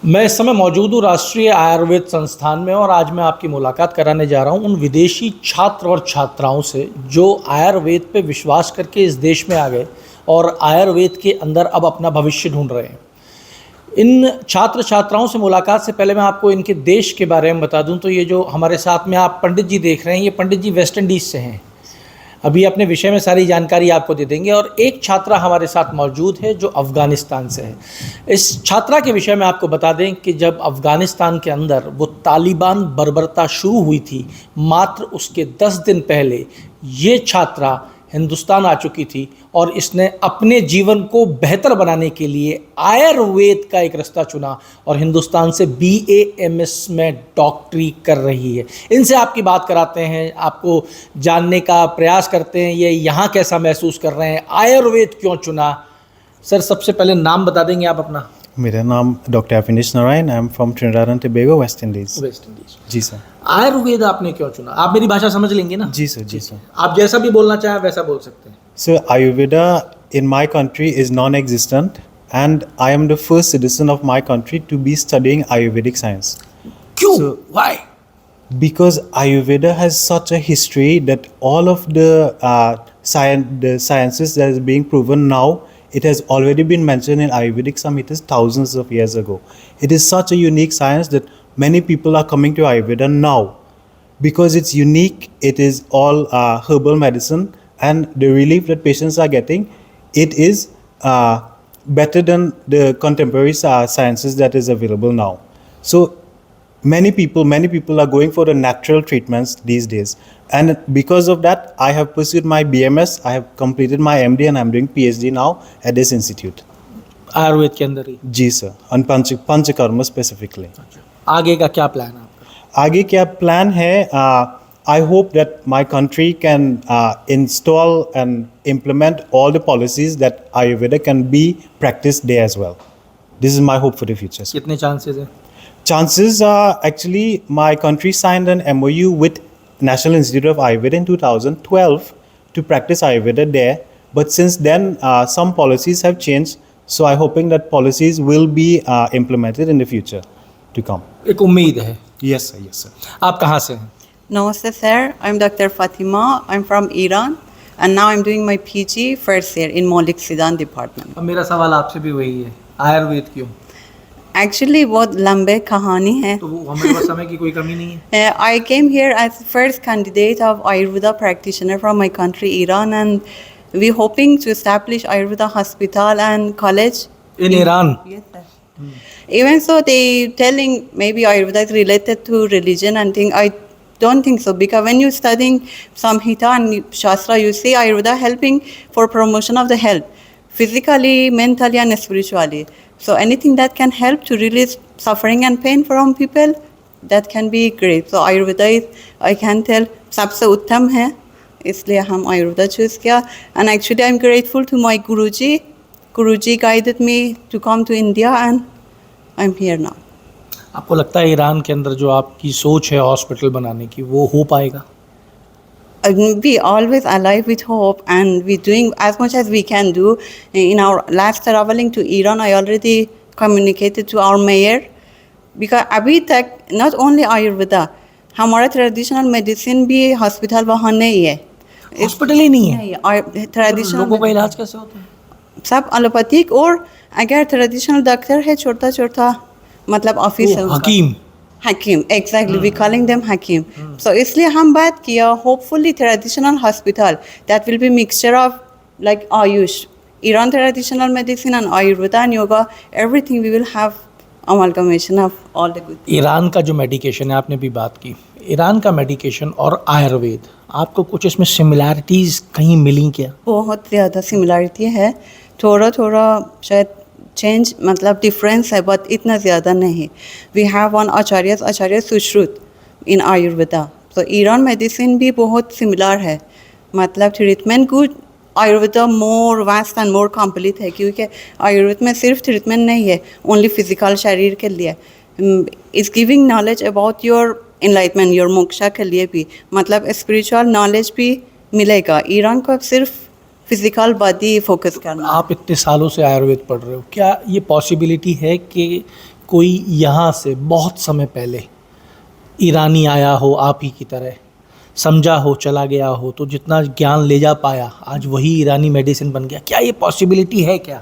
मैं इस समय मौजूद हूँ राष्ट्रीय आयुर्वेद संस्थान में और आज मैं आपकी मुलाकात कराने जा रहा हूँ उन विदेशी छात्र और छात्राओं से जो आयुर्वेद पे विश्वास करके इस देश में आ गए और आयुर्वेद के अंदर अब अपना भविष्य ढूंढ रहे हैं। इन छात्र छात्राओं से मुलाकात से पहले मैं आपको इनके देश के बारे में बता दूं तो ये जो हमारे साथ में आप पंडित जी देख रहे हैं, ये पंडित जी वेस्ट इंडीज़ से हैं। अभी अपने विषय में सारी जानकारी आपको दे देंगे। और एक छात्रा हमारे साथ मौजूद है जो अफ़गानिस्तान से है। इस छात्रा के विषय में आपको बता दें कि जब अफ़गानिस्तान के अंदर वो तालिबान बर्बरता शुरू हुई थी, मात्र उसके 10 दिन पहले ये छात्रा हिंदुस्तान आ चुकी थी और इसने अपने जीवन को बेहतर बनाने के लिए आयुर्वेद का एक रास्ता चुना और हिंदुस्तान से BAMS में डॉक्टरी कर रही है। इनसे आपकी बात कराते हैं, आपको जानने का प्रयास करते हैं ये यहाँ कैसा महसूस कर रहे हैं, आयुर्वेद क्यों चुना। सर, सबसे पहले नाम बता देंगे आप अपना? मेरा नाम doctor Avinesh Narayan, I am from Trinidad and Tobago, West Indies. जी सर। आयुर्वेद आपने क्यों चुना? आप मेरी भाषा समझ लेंगे ना? जी सर, जी सर। आप जैसा भी बोलना चाहें वैसा बोल सकते हैं। Sir, Ayurveda in my country is non existent and I am the first citizen of my country to be studying Ayurvedic science. क्यों? Why? Because Ayurveda has such a history that all of the sciences that is being proven now, it has already been mentioned in Ayurvedic Samhitas thousands of years ago. It is such a unique science that many people are coming to Ayurveda now because it's unique. It is all herbal medicine, and the relief that patients are getting, it is better than the contemporary sciences that is available now. So many people are going for the natural treatments these days, and because of that I have pursued my BMS, I have completed my MD and I'm doing PhD now at this institute. Ayurveda के अंदर ही? जी sir, on panchakarma specifically. आगे का क्या plan है आपका? आगे क्या plan है? I hope that my country can install and implement all the policies that Ayurveda can be practiced there as well. This is my hope for the future. कितने chances है? Chances are, actually, my country signed an MOU with National Institute of Ayurveda in 2012 to practice Ayurveda there. But since then, some policies have changed. So I'm hoping that policies will be implemented in the future to come. एक उम्मीद है। Yes, sir. Yes, sir. आप कहाँ से हैं? Namaste, sir. I'm Dr. Fatima. I'm from Iran. And now I'm doing my PG first year in Maulik Sidan department. अब मेरा सवाल आपसे भी वही है, आयुर्वेद क्यों? Actually, बहुत लंबे कहानी है। तो वो हमारे पास समय की कोई कमी नहीं है। I came here as first candidate of Ayurveda practitioner from my country, Iran, and we're hoping to establish Ayurveda hospital and college In Iran? Yes, sir. Even so, they telling maybe Ayurveda is related to religion and thing. I don't think so, because when you're studying Samhita and Shastra, you see Ayurveda helping for promotion of the health, physically, mentally, and spiritually. So anything that can help to release suffering and pain from people, that can be great. So Ayurveda is, I can tell, सबसे उत्तम है, इसलिए हम Ayurveda choose किया. And actually I'm grateful to my Guruji. Guruji guided me to come to India and I'm here now. आपको लगता है Iran के अंदर जो आपकी सोच है हॉस्पिटल बनाने की, वो हो पाएगा? We always alive with hope, and we're doing as much as we can do. In our last traveling to Iran, I already communicated to our mayor, because अभी तक not only Ayurveda, हमारा traditional medicine भी hospital वहाँ नहीं है। Hospital ही नहीं है? Traditional लोगों का इलाज कैसे होता है? सब एलोपैथिक, और अगर ट्रेडिशनल डॉक्टर है छोटा छोटा, मतलब ऑफिस है हकीम, exactly, we calling them hakim. So इसलिए हम बात किया, hopefully traditional hospital that will be mixture of like Ayush, Iran traditional medicine and Ayurveda and yoga, everything we will have amalgamation of all the good. Iran का जो medication है, आपने भी बात की, ईरान का मेडिकेशन और आयुर्वेद, आपको कुछ इसमें सिमिलैरिटीज़ कहीं मिली क्या? बहुत ज़्यादा सिमिलैरिटी है, थोड़ा थोड़ा शायद चेंज, मतलब डिफरेंस है, बट इतना ज़्यादा नहीं। वी हैव वन आचार्य सुश्रुत इन आयुर्वेदा। तो ईरान मेडिसिन भी बहुत सिमिलर है, मतलब treatment good, Ayurveda more vast and more complete है, क्योंकि आयुर्वेद में सिर्फ ट्रीटमेंट नहीं है ओनली फिजिकल शरीर के लिए, is giving knowledge about your enlightenment, your moksha के लिए भी, मतलब स्पिरिचुअल नॉलेज भी मिलेगा। ईरान को सिर्फ फिजिकल बॉडी फोकस करना। आप इतने सालों से आयुर्वेद पढ़ रहे हो, क्या ये पॉसिबिलिटी है कि कोई यहाँ से बहुत समय पहले ईरानी आया हो आप ही की तरह, समझा हो, चला गया हो, तो जितना ज्ञान ले जा पाया आज वही ईरानी मेडिसिन बन गया, क्या ये पॉसिबिलिटी है क्या?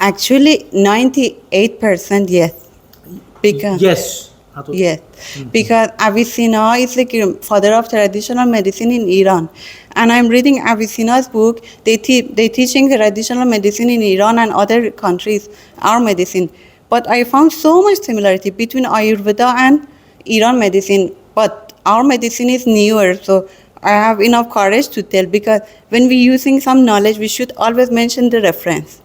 Actually, 98% yes. Because यस, हाँ तो yes, because Avicenna is the father of traditional medicine in Iran, and I'm reading Avicenna's book. They teaching traditional medicine in Iran and other countries our medicine, but I found so much similarity between Ayurveda and Iran medicine. But our medicine is newer, so I have enough courage to tell, because when we using some knowledge, we should always mention the reference.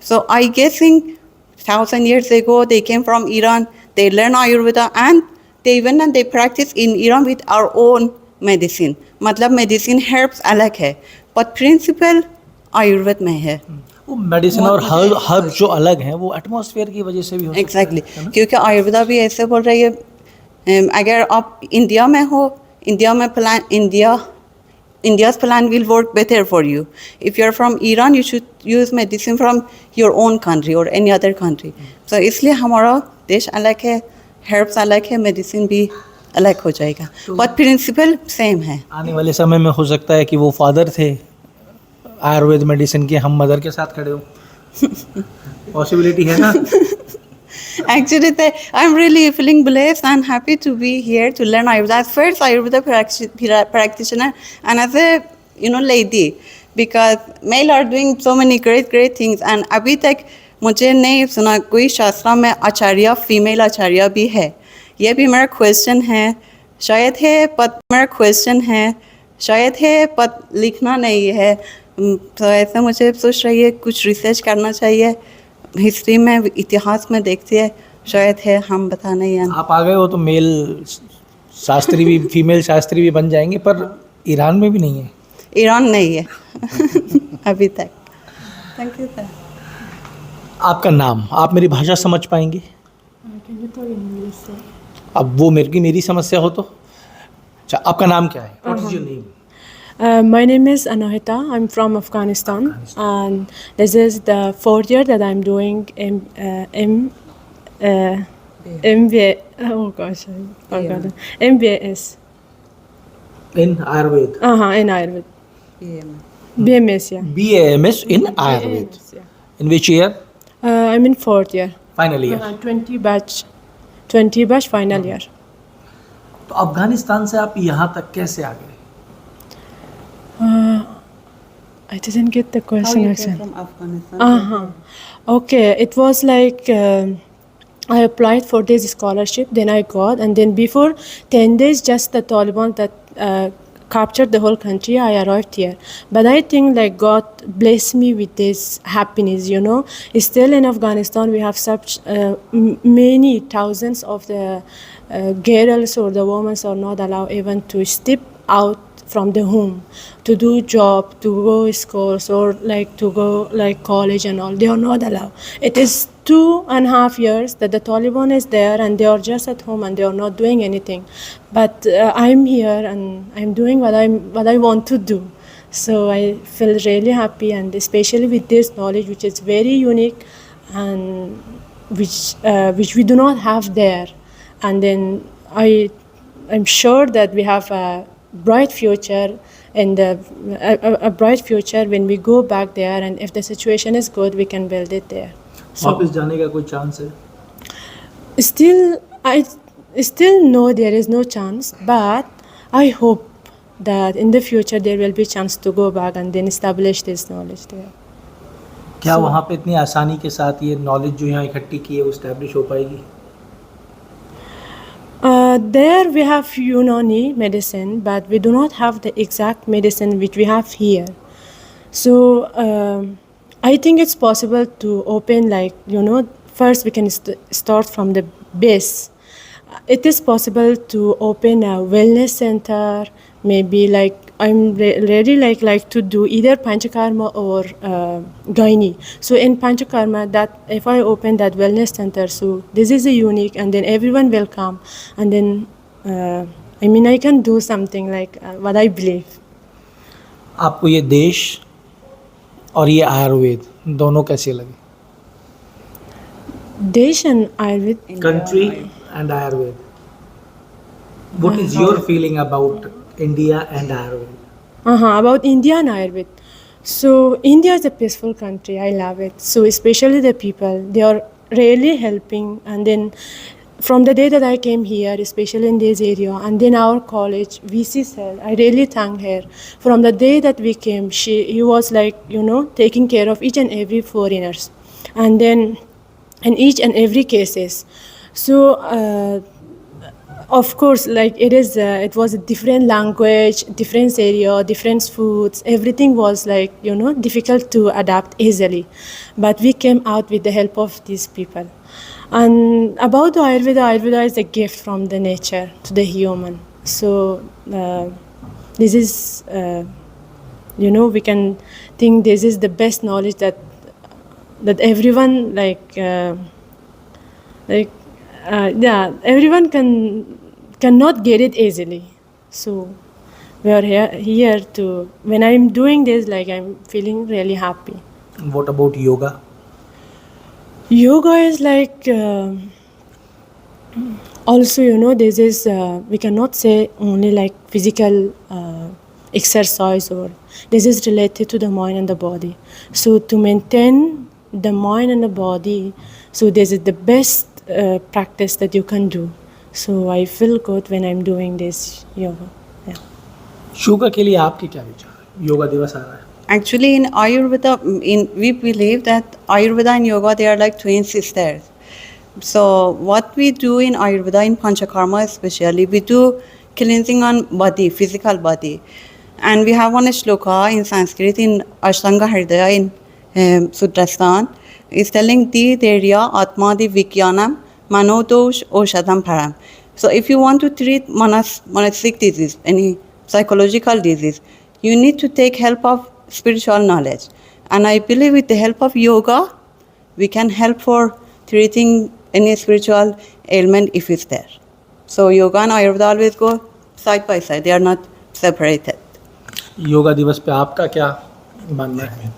So I guessing 1,000 years ago they came from Iran. They learn Ayurveda and they went and they practice in Iran with our own medicine. मतलब medicine herbs अलग है, but principle Ayurveda में है. वो medicine और herb जो अलग हैं वो एटमॉस्फेयर की वजह से भी हो सकता Exactly. है ना? क्योंकि आयुर्वेदा भी ऐसे बोल रही है, अगर आप इंडिया में हो, इंडिया में plan India's plan will work better for you. If you're from Iran, you should use medicine from your own country or any other country. So इसलिए हमारा देश अलग है, herbs अलग है, medicine भी अलग हो जाएगा. But principle same है. आने वाले समय में हो सकता है कि वो फादर थे आयुर्वेद मेडिसिन के, हम मदर के साथ खड़े हो, पॉसिबिलिटी है ना? Actually, I'm really feeling blessed and happy to be here to learn Ayurveda. As first Ayurveda practitioner and as a lady, because male are doing so many great things. And अभी तक मुझे नहीं सुना कोई शास्त्रा में आचार्य फीमेल आचार्य भी है. ये भी मेरा क्वेश्चन है, शायद है पर मेरा क्वेश्चन है, शायद है पर लिखना नहीं है. तो ऐसा मुझे सोच रही है कुछ रिसर्च करना चाहिए, हिस्ट्री में इतिहास में देखते हैं, शायद है, हम बता नहीं है. आप आ गए हो तो मेल शास्त्री भी फीमेल शास्त्री भी बन जाएंगे, पर ईरान में भी नहीं है. ईरान नहीं है अभी तक. Thank you sir. आपका नाम, आप मेरी भाषा समझ पाएंगे? अब वो मेरी समस्या हो तो अच्छा, आपका नाम क्या है? What is your name? My name is Anahita. I'm from Afghanistan, and this is the 4th year that I'm doing MBA. Oh gosh, I forgot it. MBAS. In Ayurved. In Ayurved. BMS, yeah. BAMS in Ayurved. BMS, yeah. In which year? I'm in 4th year. Final year. 20 batch final year. तो अफगानिस्तान से आप यहाँ तक कैसे आ गए? I didn't get the question actually. From Afghanistan. Okay, it was like I applied for this scholarship, then I got, and then before 10 days, just the Taliban that captured the whole country, I arrived here. But I think like God blessed me with this happiness, Still in Afghanistan, we have such many thousands of the girls or the women are not allowed even to step out from the home to do job, to go schools or like to go like college and all. They are not allowed. It is 2.5 years that the Taliban is there and they are just at home and they are not doing anything. But I'm here and I'm doing what I want to do. So I feel really happy, and especially with this knowledge, which is very unique and which we do not have there. And then I'm sure that we have a bright future and a bright future when we go back there, and if the situation is good, we can build it there. वापस जाने का कोई chance है? I still know there is no chance, but I hope that in the future there will be chance to go back and then establish this knowledge there. क्या वहाँ पे इतनी आसानी के साथ ये नॉलेज जो यहाँ इकट्ठी की है वो इस्टेब्लिश हो पाएगी? There we have Unani medicine, but we do not have the exact medicine which we have here. So I think it's possible to open first we can start from the base. It is possible to open a wellness center, maybe I'm really like to do either Panchakarma or Gynae. So in Panchakarma, that if I open that wellness center, so this is a unique, and then everyone will come, and then I can do something like what I believe. आपको ये देश और ये आयुर्वेद दोनों कैसे लगे? Desh and Ayurved. Country and Ayurveda. What is your feeling about India and Ayurveda? About India and Ayurved. So India is a peaceful country. I love it. So especially the people, they are really helping. And then from the day that I came here, especially in this area, and then our college, VC said, I really thank her. From the day that we came, he was like, taking care of each and every foreigners. And then in each and every cases. So of course, like it was a different language, different area, different foods. Everything was like difficult to adapt easily, but we came out with the help of these people. And about the Ayurveda is a gift from the nature to the human. So this is, we can think this is the best knowledge that everyone everyone cannot get it easily. So we are here to, when I'm doing this, like I'm feeling really happy. What about yoga? Yoga is like also this is we cannot say only like physical exercise, or this is related to the mind and the body. So to maintain the mind and the body, so this is the best practice that you can do. So I feel good when I'm doing this yoga. Yeah. Yoga के लिए आपके क्या विचार है? योगा दिवस आ रहा है. Actually, in Ayurveda, we believe that Ayurveda and yoga, they are like twin sisters. So what we do in Ayurveda, in Panchakarma especially, we do cleansing on body, physical body. And we have one shloka in Sanskrit, in Ashtanga Hridaya, in Sutrasthana, is telling Di Derya Atma Di Vikyanam Manodosh Oshadam Param. So if you want to treat monastic disease, any psychological disease, you need to take help of spiritual knowledge. And I believe with the help of yoga, we can help for treating any spiritual ailment if it's there. So yoga and Ayurveda always go side by side. They are not separated. Yoga दिवस पे आपका क्या मानना है?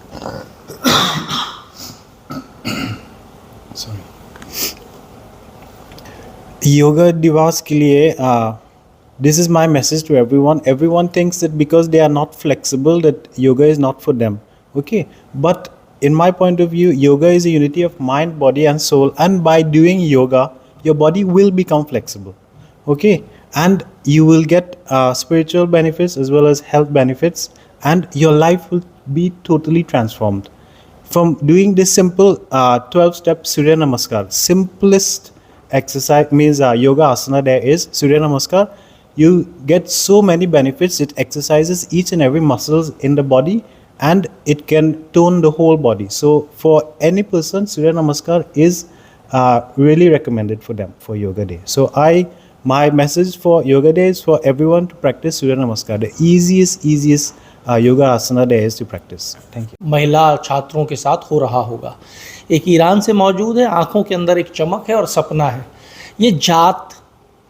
Sorry. Yoga Divas ke liye, this is my message to everyone. Everyone thinks that because they are not flexible, that yoga is not for them. Okay, but in my point of view, yoga is a unity of mind, body, and soul. And by doing yoga, your body will become flexible. Okay, and you will get spiritual benefits as well as health benefits, and your life will be totally transformed. From doing this simple 12-step Surya Namaskar, simplest exercise means yoga asana there is Surya Namaskar. You get so many benefits. It exercises each and every muscles in the body, and it can tone the whole body. So for any person, Surya Namaskar is really recommended for them for Yoga Day. So my message for Yoga Day is for everyone to practice Surya Namaskar. The easiest yoga asana there is to practice. Thank you. महिला छात्रों के साथ हो रहा होगा. एक Iran से मौजूद है, आंखों के अंदर एक चमक है और सपना है. ये जात,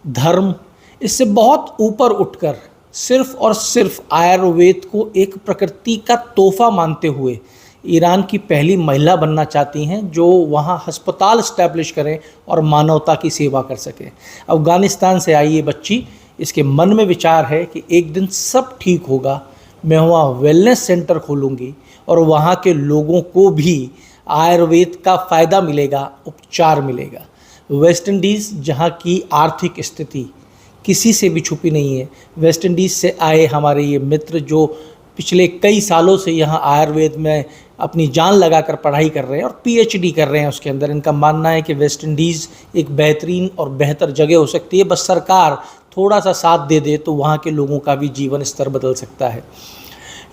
धर्म, इससे बहुत ऊपर उठकर सिर्फ और सिर्फ आयुर्वेद को एक प्रकृति का तोहफा मानते हुए ईरान की पहली महिला बनना चाहती हैं जो वहाँ अस्पताल इस्टेब्लिश करें और मानवता की सेवा कर सकें. अफ़गानिस्तान से आई ये बच्ची, इसके मन में विचार है कि एक दिन सब ठीक होगा, मैं वहाँ वेलनेस सेंटर खोलूँगी और वहाँ के लोगों को भी आयुर्वेद का फ़ायदा मिलेगा, उपचार मिलेगा. वेस्ट इंडीज़ जहाँ की आर्थिक स्थिति किसी से भी छुपी नहीं है, वेस्ट इंडीज़ से आए हमारे ये मित्र जो पिछले कई सालों से यहाँ आयुर्वेद में अपनी जान लगाकर पढ़ाई कर रहे हैं और पीएचडी कर रहे हैं उसके अंदर. इनका मानना है कि वेस्ट इंडीज़ एक बेहतरीन और बेहतर जगह हो सकती है, बस सरकार थोड़ा सा साथ दे दे तो वहाँ के लोगों का भी जीवन स्तर बदल सकता है.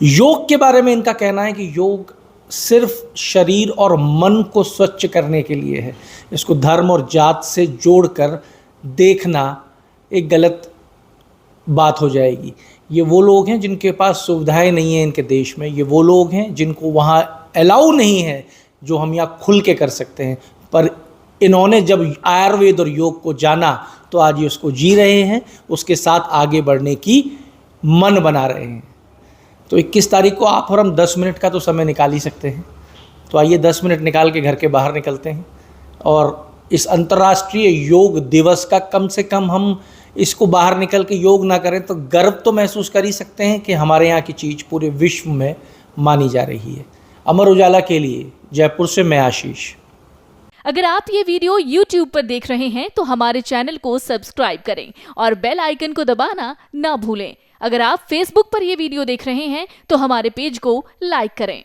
योग के बारे में इनका कहना है कि योग सिर्फ शरीर और मन को स्वच्छ करने के लिए है. इसको धर्म और जात से जोड़कर देखना एक गलत बात हो जाएगी. ये वो लोग हैं जिनके पास सुविधाएं नहीं हैं इनके देश में, ये वो लोग हैं जिनको वहाँ अलाउ नहीं है जो हम यहाँ खुल के कर सकते हैं. पर इन्होंने जब आयुर्वेद और योग को जाना तो आज ये उसको जी रहे हैं, उसके साथ आगे बढ़ने की मन बना रहे हैं. तो 21 तारीख को आप और हम 10 मिनट का तो समय निकाल ही सकते हैं. तो आइए 10 मिनट निकाल के घर के बाहर निकलते हैं और इस अंतर्राष्ट्रीय योग दिवस का कम से कम हम इसको बाहर निकल के योग ना करें तो गर्व तो महसूस कर ही सकते हैं कि हमारे यहाँ की चीज़ पूरे विश्व में मानी जा रही है। अमर उजाला के लिए जयपुर से मैं आशीष। अगर आप ये वीडियो YouTube पर देख रहे हैं तो हमारे चैनल को सब्सक्राइब करें और बेल आइकन को दबाना ना भूलें। अगर आप Facebook पर ये वीडियो देख रहे हैं तो हमारे पेज को लाइक करें।